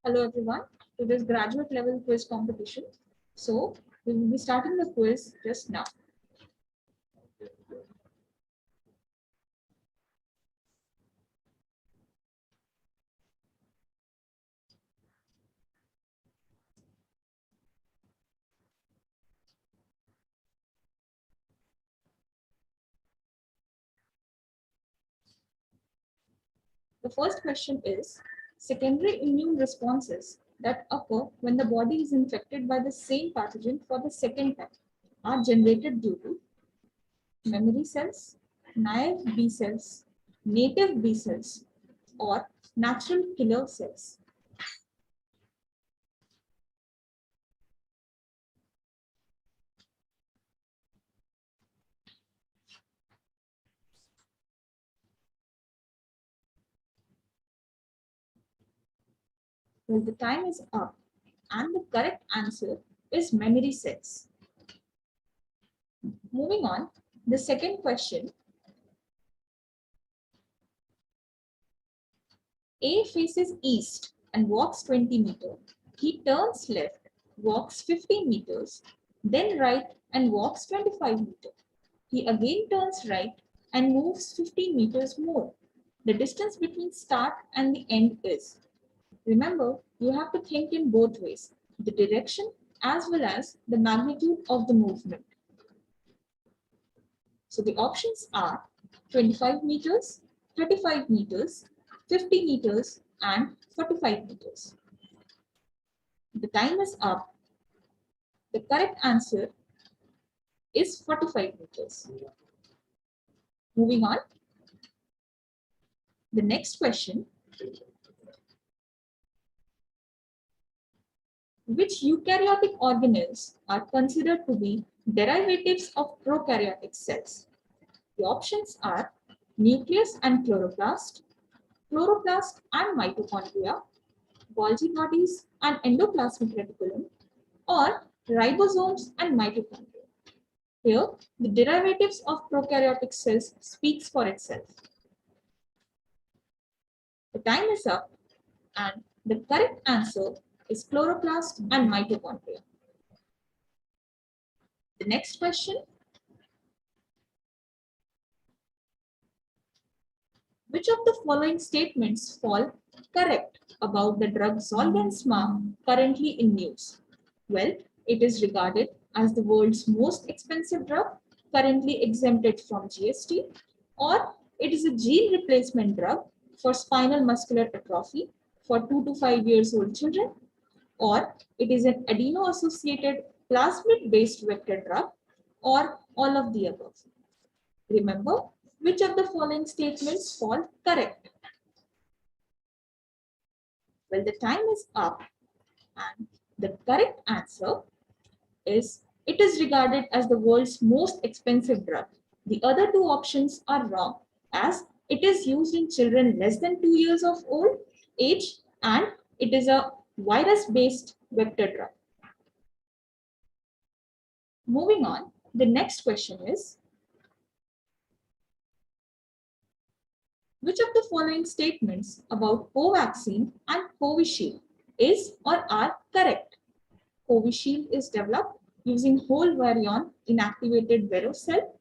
Hello everyone to this graduate level quiz competition. So we will be starting the quiz just now. The first question is secondary immune responses that occur when the body is infected by the same pathogen for the second time are generated due to memory cells, naive B cells, native B cells, or natural killer cells. Well, the time is up and the correct answer is memory cells. Moving on, the second question. A faces east and walks 20 meters. He turns left, walks 15 meters, then right and walks 25 meters. He again turns right and moves 15 meters more. The distance between start and the end is. Remember, you have to think in both ways, the direction as well as the magnitude of the movement. So the options are 25 meters, 35 meters, 50 meters, and 45 meters. The time is up. The correct answer is 45 meters. Moving on. The next question. Which eukaryotic organelles are considered to be derivatives of prokaryotic cells? The options are nucleus and chloroplast, chloroplast and mitochondria, Golgi bodies and endoplasmic reticulum, or ribosomes and mitochondria. Here, the derivatives of prokaryotic cells speaks for itself. The time is up and the correct answer is chloroplast and mitochondria. The next question. Which of the following statements fall correct about the drug Zolgensma currently in use? Well, it is regarded as the world's most expensive drug currently exempted from GST, or it is a gene replacement drug for spinal muscular atrophy for 2 to 5 years old children, or it is an adeno-associated plasmid-based vector drug, or all of the above. Remember, which of the following statements fall correct? Well, the time is up and the correct answer is it is regarded as the world's most expensive drug. The other two options are wrong as it is used in children less than 2 years of age and it is a virus-based vector drug. Moving on, the next question is, which of the following statements about Covaxin and Covishield is or are correct? Covishield is developed using whole virion inactivated Vero cell.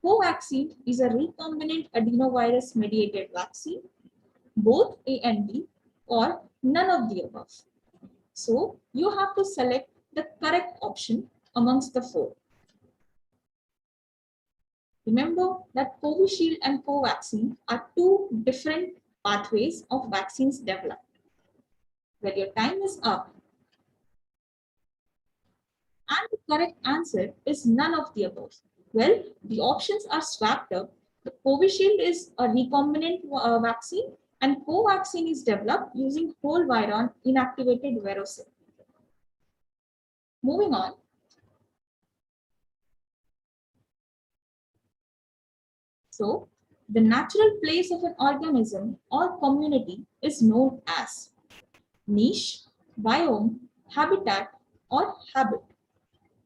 Covaxin is a recombinant adenovirus mediated vaccine, both A and B, or none of the above. So you have to select the correct option amongst the four. Remember that Covishield and Covaxin are two different pathways of vaccines developed. Well, your time is up. And the correct answer is none of the above. Well, the options are swapped up. The Covishield is a recombinant vaccine and Covaxin is developed using whole virion inactivated Vero cell. Moving on. So, the natural place of an organism or community is known as niche, biome, habitat, or habit.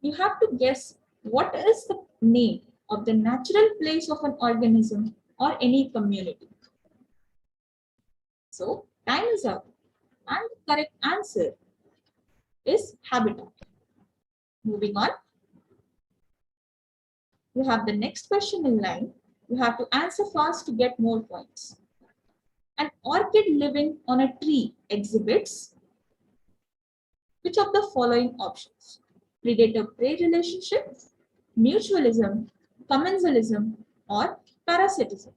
You have to guess what is the name of the natural place of an organism or any community. So, time is up And the correct answer is habitat. Moving on, you have the next question in line. You have to answer fast to get more points. An orchid living on a tree exhibits which of the following options? Predator-prey relationship, mutualism, commensalism, or parasitism.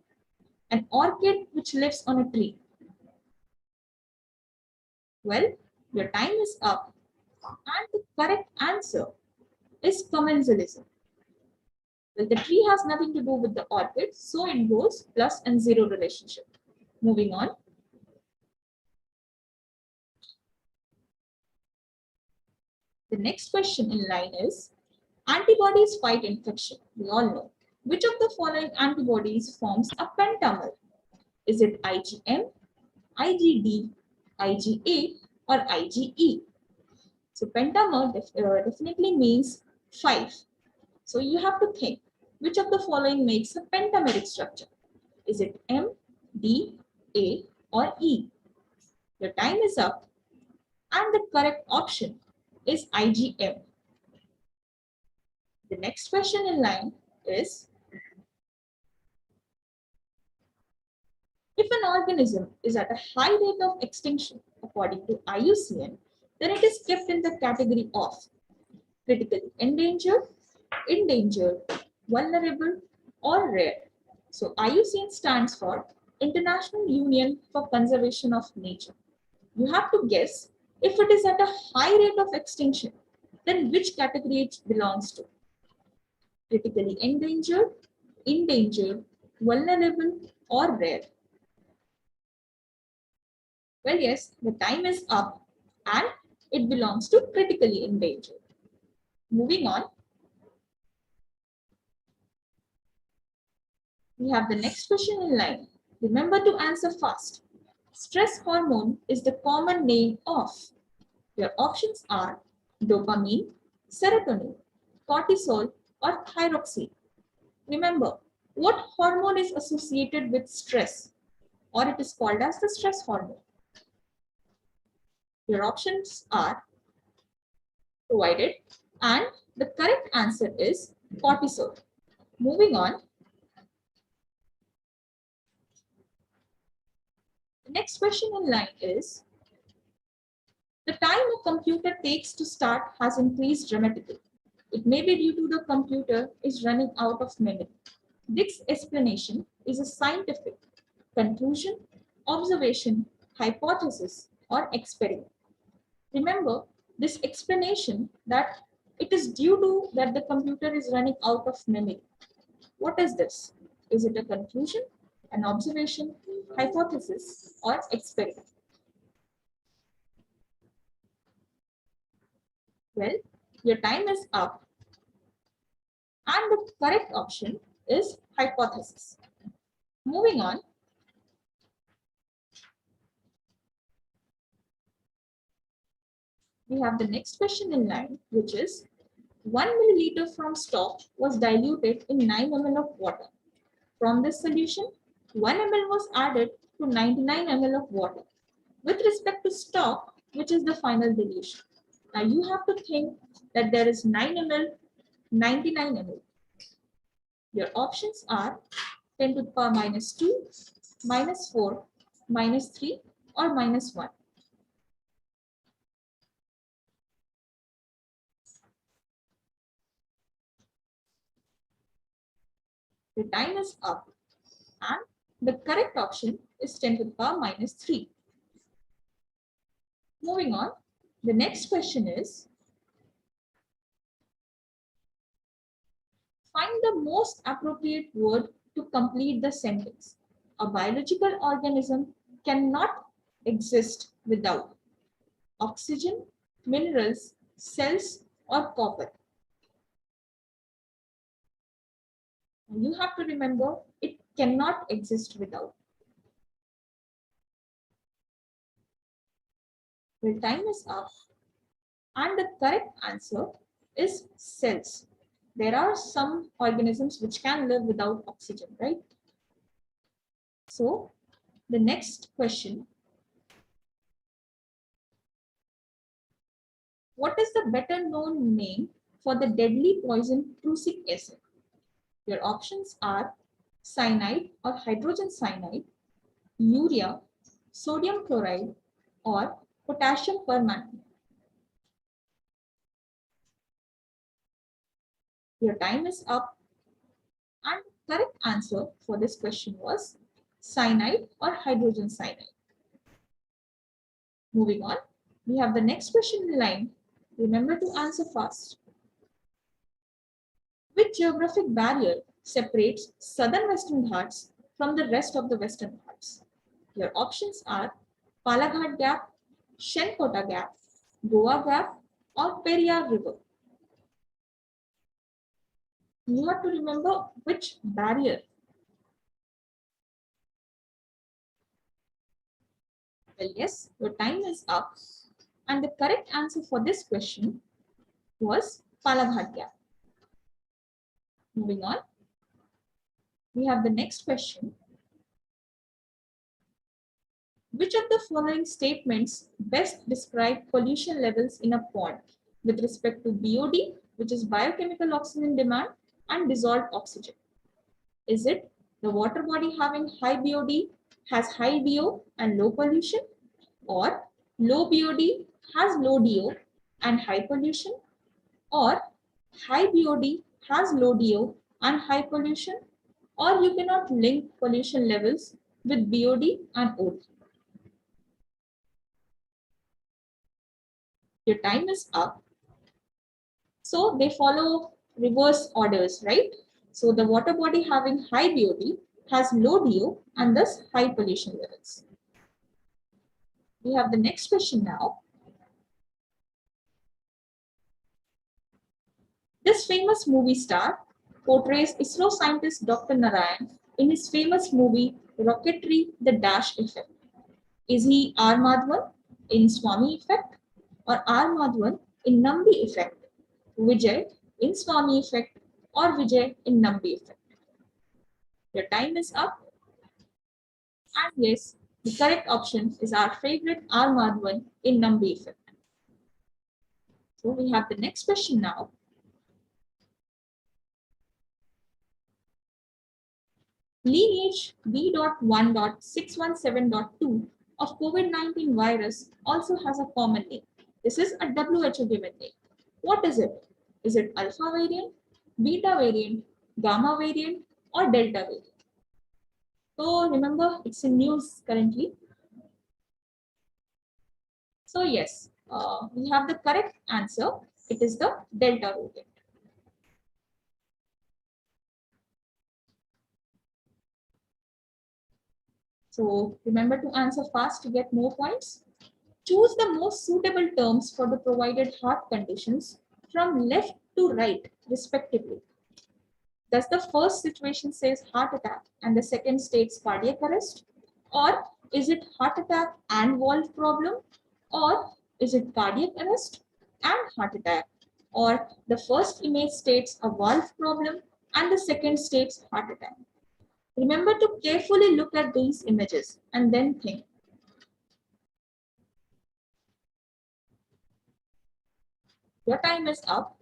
An orchid which lives on a tree. Well, your time is up, and the correct answer is commensalism. Well, the tree has nothing to do with the orchid, so it goes plus and zero relationship. Moving on. The next question in line is, antibodies fight infection. We all know. Which of the following antibodies forms a pentamer? Is it IgM, IgD, IgA, or IgE? So pentamer definitely means 5. So you have to think, which of the following makes a pentameric structure? Is it M, D, A, or E? Your time is up, and the correct option is IgM. The next question in line is, if an organism is at a high rate of extinction according to IUCN, then it is kept in the category of critically endangered, vulnerable, or rare. So IUCN stands for International Union for Conservation of Nature. You have to guess, if it is at a high rate of extinction, then which category it belongs to? Critically endangered, vulnerable, or rare? Well, yes, the time is up, and it belongs to critically endangered. Moving on, we have the next question in line. Remember to answer fast. Stress hormone is the common name of. Your options are dopamine, serotonin, cortisol, or thyroxine. Remember, what hormone is associated with stress, or it is called as the stress hormone? Your options are provided, and the correct answer is cortisol. Moving on, the next question in line is, the time a computer takes to start has increased dramatically. It may be due to the computer is running out of memory. This explanation is a scientific conclusion, observation, hypothesis, or experiment. Remember, this explanation that it is due to that the computer is running out of memory. What is this? Is it a conclusion, an observation, hypothesis, or experiment? Well, your time is up, and the correct option is hypothesis. Moving on, we have the next question in line, which is 1 milliliter from stock was diluted in 9 ml of water. From this solution, 1 ml was added to 99 ml of water. With respect to stock, which is the final dilution. Now you have to think that there is 9 ml, 99 ml. Your options are 10 to the power minus 2, minus 4, minus 3, or minus 1. The time is up, and the correct option is 10 to the power minus 3. Moving on, the next question is, find the most appropriate word to complete the sentence. A biological organism cannot exist without oxygen, minerals, cells, or copper. You have to remember, it cannot exist without. Well, time is up, and the correct answer is cells. There are some organisms which can live without oxygen, right? So the next question What is the better known name for the deadly poison prussic acid? Your options are cyanide or hydrogen cyanide, urea, sodium chloride, or potassium permanganate. Your time is up, and correct answer for this question was cyanide or hydrogen cyanide. Moving on, we have the next question in line. Remember to answer fast. Which geographic barrier separates southern Western Ghats from the rest of the Western Ghats? Your options are Palaghat Gap, Shenkota Gap, Goa Gap, or Periyar River. You have to remember which barrier. Well, yes, your time is up, and the correct answer for this question was Palaghat Gap. Moving on, we have the next question. Which of the following statements best describe pollution levels in a pond with respect to BOD, which is biochemical oxygen demand, and dissolved oxygen? Is it the water body having high BOD has high DO and low pollution, or low BOD has low DO and high pollution, or high BOD has low DO and high pollution, or you cannot link pollution levels with BOD and OD? Your time is up. So they follow reverse orders, right? So the water body having high BOD has low DO and thus high pollution levels. We have the next question now. This famous movie star portrays ISRO scientist Dr. Narayan in his famous movie Rocketry: The Dash Effect. Is he R. Madhavan in Swami Effect, or R. Madhavan in Nambi Effect, Vijay in Swami Effect, or Vijay in Nambi Effect? Your time is up. And yes, the correct option is our favorite R. Madhavan in Nambi Effect. So we have the next question now. Lineage B.1.617.2 of COVID-19 virus also has a common name. This is a WHO given name. What is it? Is it alpha variant, beta variant, gamma variant, or delta variant? So remember, it's in news currently. So yes, we have the correct answer. It is the delta variant. So remember to answer fast to get more points. Choose the most suitable terms for the provided heart conditions from left to right, respectively. Does the first situation says heart attack and the second states cardiac arrest? Or is it heart attack and valve problem? Or is it cardiac arrest and heart attack? Or the first image states a valve problem and the second states heart attack? Remember to carefully look at these images and then think. Your time is up,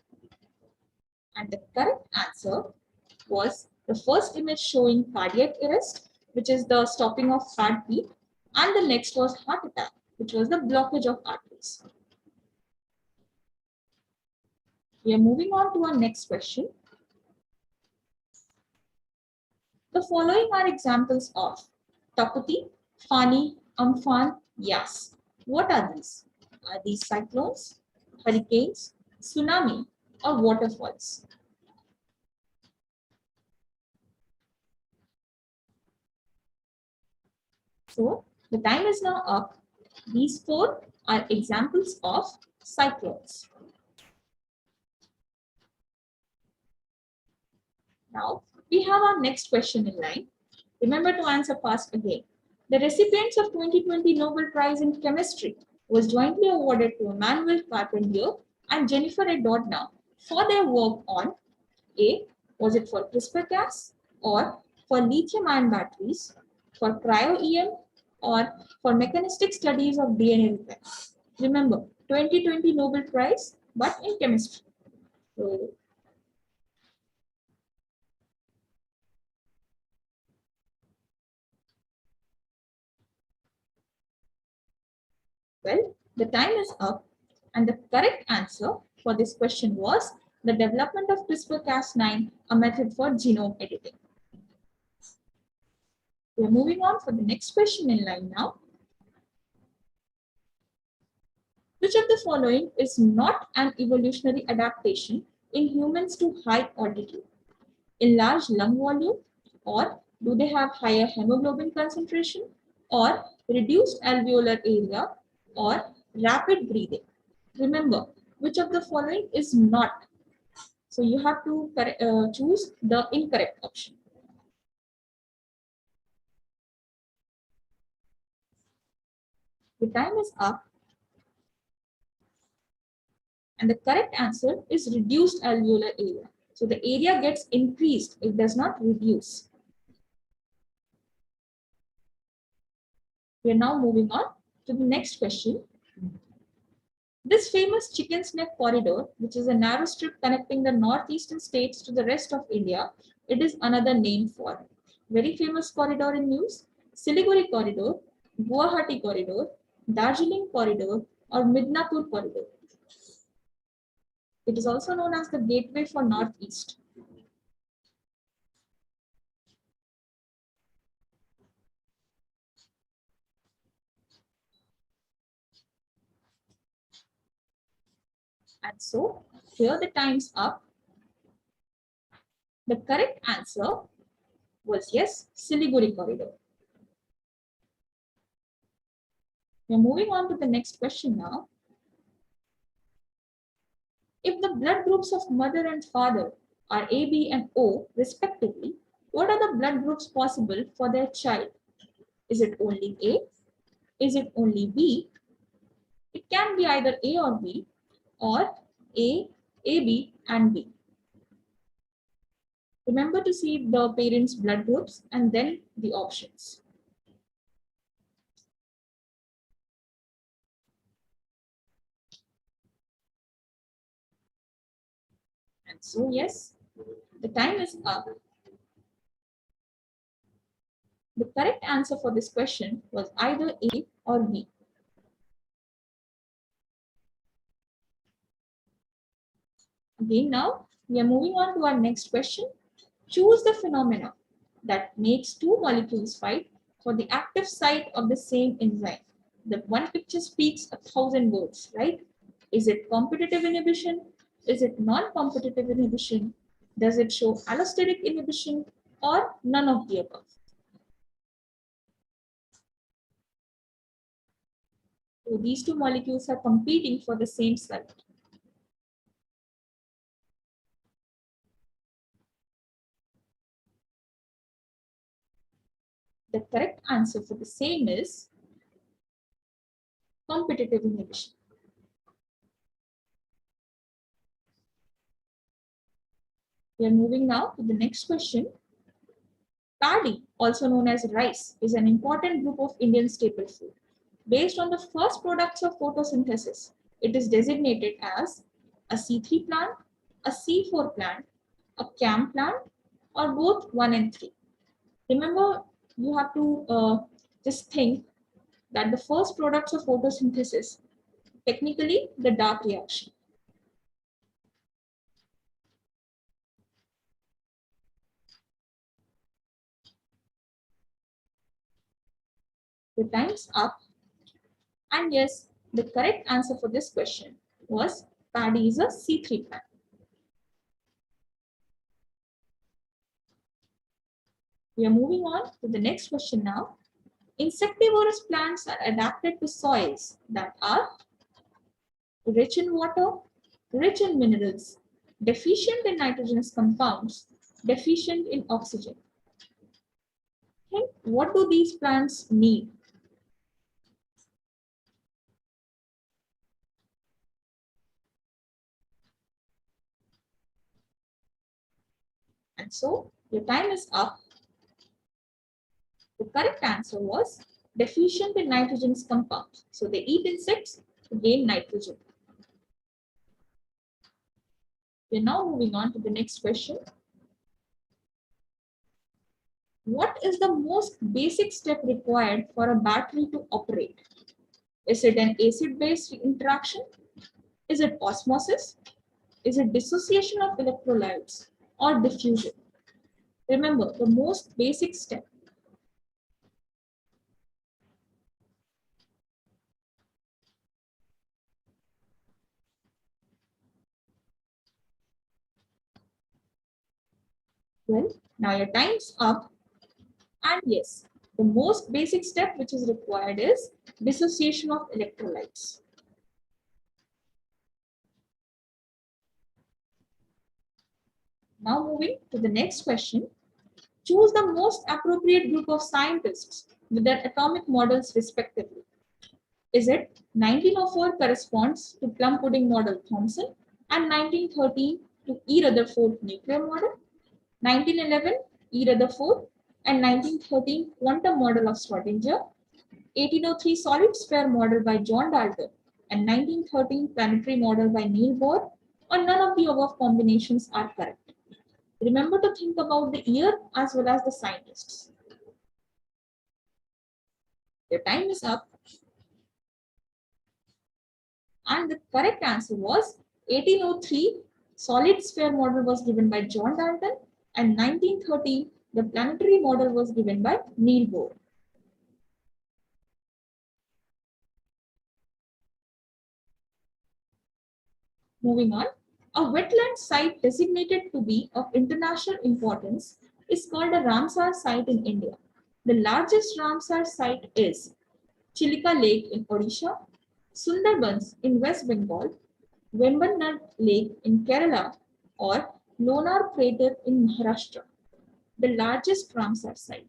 and the correct answer was the first image showing cardiac arrest, which is the stopping of heartbeat, and the next was heart attack, which was the blockage of arteries. We are moving on to our next question. The following are examples of Takuti, Fani, Amphan, Yas. What are these? Are these cyclones, hurricanes, tsunami, or waterfalls? So the time is now up. These four are examples of cyclones. Now we have our next question in line. Remember to answer fast again. The recipients of 2020 Nobel Prize in Chemistry was jointly awarded to Emmanuelle Charpentier and Jennifer A. Doudna for their work on A. Was it for CRISPR-Cas, or for lithium-ion batteries, for cryo-EM, or for mechanistic studies of DNA repair? Remember, 2020 Nobel Prize, but in chemistry. So, well, the time is up, and the correct answer for this question was the development of CRISPR-Cas9, a method for genome editing. We are moving on for the next question in line now. Which of the following is not an evolutionary adaptation in humans to high altitude? Enlarged lung volume, or do they have higher hemoglobin concentration, or reduced alveolar area, or rapid breathing? Remember, which of the following is not? So you have to choose the incorrect option. The time is up, and the correct answer is reduced alveolar area. So the area gets increased, it does not reduce. We are now moving on to the next question. This famous chicken's neck corridor, which is a narrow strip connecting the northeastern states to the rest of India, it is another name for very famous corridor in news: Siliguri corridor, Guwahati corridor, Darjeeling corridor, or Midnapur corridor. It is also known as the gateway for northeast. And so here the time's up. The correct answer was yes, Siliguri corridor. We're moving on to the next question now. If the blood groups of mother and father are AB and O respectively, what are the blood groups possible for their child? Is it only A? Is it only B? It can be either A or B, or A, AB, and B. Remember to see the parents' blood groups and then the options. And so, yes, the time is up. The correct answer for this question was either A or B. Again, now we are moving on to our next question. Choose the phenomena that makes two molecules fight for the active site of the same enzyme. The one picture speaks 1,000 words, right? Is it competitive inhibition? Is it non-competitive inhibition? Does it show allosteric inhibition, or none of the above? So these two molecules are competing for the same site. The correct answer for the same is competitive inhibition. We are moving now to the next question. Paddy, also known as rice, is an important group of Indian staple food. Based on the first products of photosynthesis, it is designated as a C3 plant, a C4 plant, a CAM plant, or both 1 and 3. Remember, you have to just think that the first products of photosynthesis, technically the dark reaction. The time's up. And yes, the correct answer for this question was Paddy is a C3 plant. We are moving on to the next question now. Insectivorous plants are adapted to soils that are rich in water, rich in minerals, deficient in nitrogenous compounds, deficient in oxygen. Okay, what do these plants need? And so your time is up. The correct answer was deficient in nitrogenous compounds. So they eat insects to gain nitrogen. We're now moving on to the next question. What is the most basic step required for a battery to operate? Is it an acid-base interaction? Is it osmosis? Is it dissociation of electrolytes or diffusion? Remember, the most basic step. Well, now your time's up. And yes, the most basic step which is required is dissociation of electrolytes. Now moving to the next question. Choose the most appropriate group of scientists with their atomic models respectively. Is it 1904 corresponds to plum pudding model Thomson and 1913 to E. Rutherford nuclear model, 1911 E. Rutherford and 1913 quantum model of Schrodinger, 1803 solid sphere model by John Dalton and 1913 planetary model by Niels Bohr, or none of the above combinations are correct. Remember to think about the year as well as the scientists. Your time is up. And the correct answer was 1803 solid sphere model was given by John Dalton and 1913 the planetary model was given by Niels Bohr. Moving on, a wetland site designated to be of international importance is called a Ramsar site in India. The largest Ramsar site is Chilika Lake in Odisha, Sundarbans in West Bengal, Vembanad Lake in Kerala, or Lonar crater in Maharashtra, the largest Ramsar site.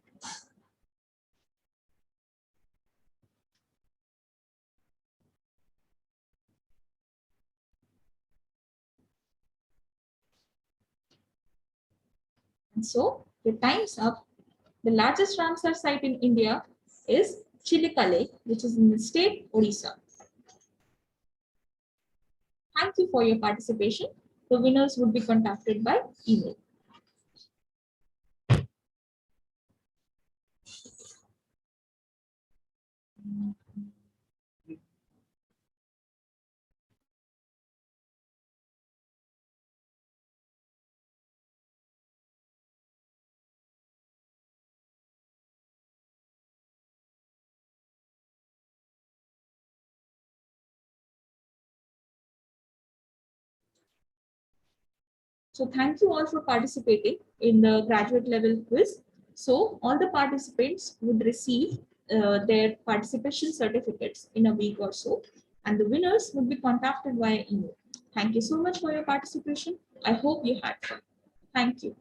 And so, the time's up. The largest Ramsar site in India is Chilika Lake, which is in the state Odisha. Thank you for your participation. The winners would be contacted by email. So thank you all for participating in the graduate level quiz. So all the participants would receive their participation certificates in a week or so, and the winners would be contacted via email. Thank you so much for your participation. I hope you had fun. Thank you.